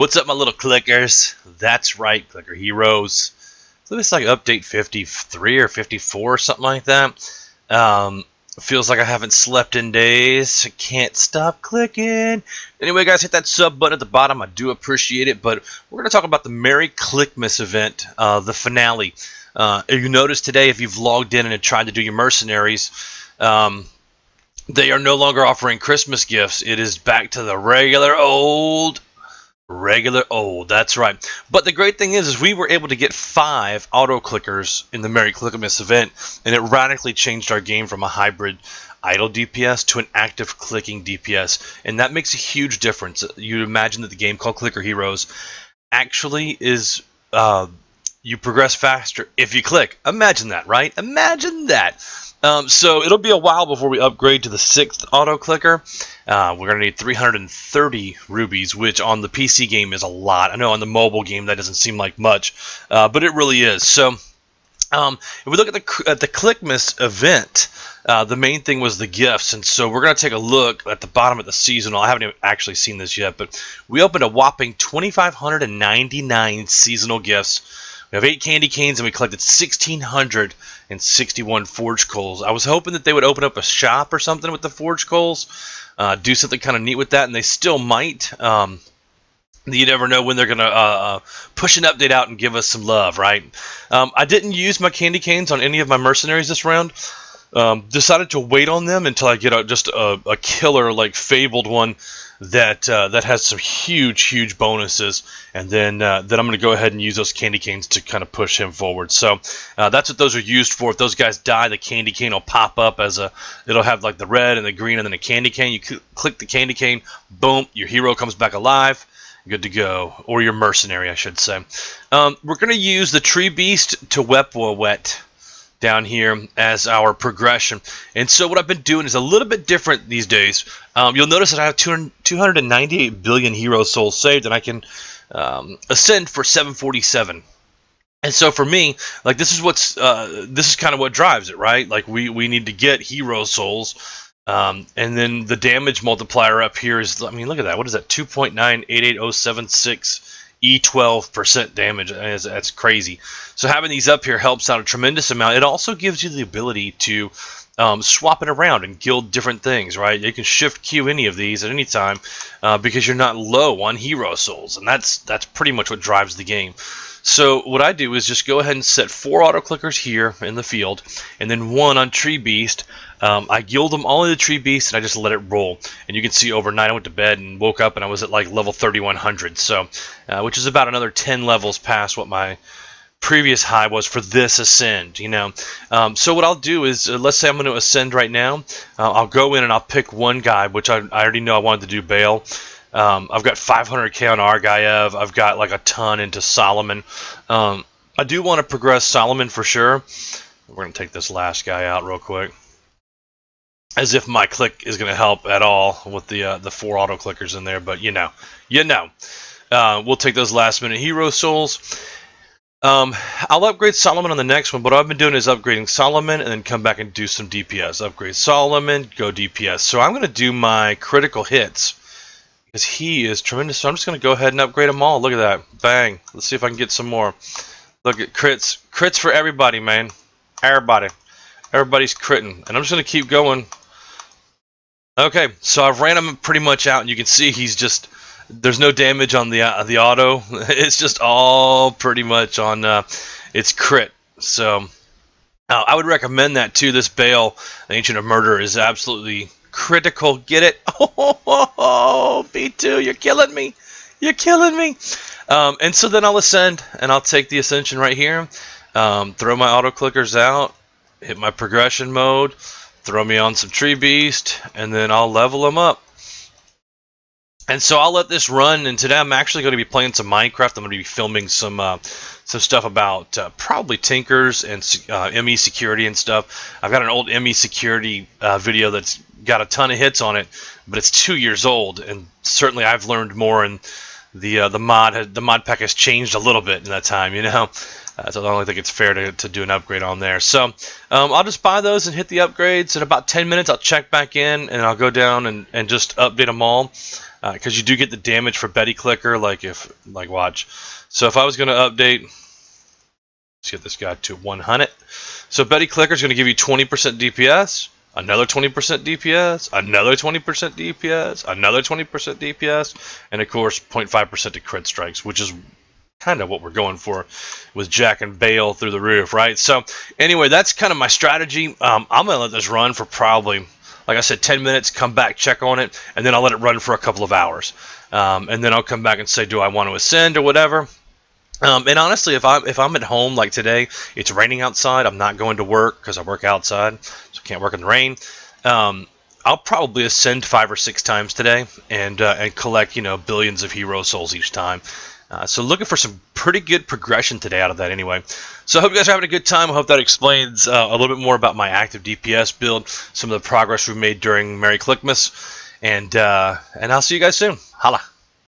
What's up, my little clickers? That's right, clicker heroes. So this is like update 53 or 54 or something like that. Feels like I haven't slept in days. I can't stop clicking. Anyway, guys, hit that sub button at the bottom. I do appreciate it. But we're going to talk about the Merry Clickmas event, the finale. You notice today, if you've logged in and tried to do your mercenaries, they are no longer offering Christmas gifts. It is back to the regular old. That's right. But the great thing is we were able to get 5 auto clickers in the Merry Clickmas event, and it radically changed our game from a hybrid idle DPS to an active clicking DPS, and that makes a huge difference. You'd imagine that the game called Clicker Heroes actually is you progress faster if you click. Imagine that, right? Imagine that. So it'll be a while before we upgrade to the 6th auto clicker. We're going to need 330 rubies, which on the PC game is a lot. I know on the mobile game that doesn't seem like much, but it really is. So if we look at the Clickmas event, the main thing was the gifts, and so we're going to take a look at the bottom of the seasonal. I haven't actually seen this yet, but we opened a whopping 2,599 seasonal gifts. We have 8 candy canes, and we collected 1,661 forge coals. I was hoping that they would open up a shop or something with the forge coals, do something kind of neat with that, and they still might. You never know when they're going to push an update out and give us some love, right? I didn't use my candy canes on any of my mercenaries this round. Decided to wait on them until I get just a killer, like, fabled one that has some huge bonuses, and then I'm going to go ahead and use those candy canes to kind of push him forward. So that's what those are used for. If those guys die, the candy cane will pop up it'll have like the red and the green and then a candy cane. You click the candy cane, boom, your hero comes back alive. Good to go, or your mercenary, I should say. We're going to use the tree beast to wet down here as our progression, and so what I've been doing is a little bit different these days. You'll notice that I have 298 billion hero souls saved, and I can ascend for 747. And so for me, like, this is kind of what drives it, right? Like, we need to get hero souls. And then the damage multiplier up here is, I mean, look at that. What is that? 2.988076 E12% damage. That's crazy. So having these up here helps out a tremendous amount. It also gives you the ability to swap it around and guild different things, right? You can shift queue any of these at any time because you're not low on hero souls, and that's pretty much what drives the game. So what I do is just go ahead and set 4 auto clickers here in the field, and then 1 on Tree Beast. I guild them all in the Tree Beast, and I just let it roll. And you can see overnight I went to bed and woke up, and I was at like level 3,100. So, which is about another 10 levels past what my previous high was for this ascend. You know. So what I'll do is, let's say I'm going to ascend right now. I'll go in and I'll pick one guy, which I already know I wanted to do Bale. I've got 500k on Argayev. I've got like a ton into Solomon. I do want to progress Solomon for sure. We're going to take this last guy out real quick. As if my click is going to help at all with the 4 auto clickers in there, but you know. We'll take those last minute hero souls. I'll upgrade Solomon on the next one, but what I've been doing is upgrading Solomon and then come back and do some DPS. Upgrade Solomon, go DPS. So I'm going to do my critical hits because he is tremendous. So I'm just going to go ahead and upgrade them all. Look at that. Bang. Let's see if I can get some more. Look at crits. Crits for everybody, man. Everybody's critting. And I'm just going to keep going. Okay, so I've ran him pretty much out, and you can see he's just, there's no damage on the auto. It's just all pretty much on its crit. So I would recommend that too. This Bale, Ancient of Murder, is absolutely critical. Get it? Oh, B2, you're killing me. You're killing me. And so then I'll ascend, and I'll take the ascension right here. Throw my auto clickers out. Hit my progression mode. Throw me on some Tree Beast, and then I'll level them up. And so I'll let this run, and today I'm actually going to be playing some Minecraft. I'm going to be filming some stuff about probably Tinkers and ME security and stuff. I've got an old ME security video that's got a ton of hits on it, but it's 2 years old, and certainly I've learned more, and the mod pack has changed a little bit in that time, you know. So I don't think it's fair to do an upgrade on there. So I'll just buy those and hit the upgrades. In about 10 minutes, I'll check back in, and I'll go down and just update them all. Because you do get the damage for Betty Clicker, like watch. So if I was going to update, let's get this guy to 100. So Betty Clicker is going to give you 20% DPS, another 20% DPS, another 20% DPS, another 20% DPS, and of course 0.5% to crit strikes, which is kind of what we're going for with Jack and Bale through the roof, right? So anyway, that's kind of my strategy. I'm going to let this run for probably, like I said, 10 minutes, come back, check on it, and then I'll let it run for a couple of hours. And then I'll come back and say, do I want to ascend or whatever? And honestly, if I'm at home like today, it's raining outside, I'm not going to work because I work outside, so I can't work in the rain. I'll probably ascend 5 or 6 times today and collect, billions of hero souls each time. So looking for some pretty good progression today out of that anyway. So I hope you guys are having a good time. I hope that explains a little bit more about my active DPS build, some of the progress we've made during Merry Clickmas, and I'll see you guys soon. Holla.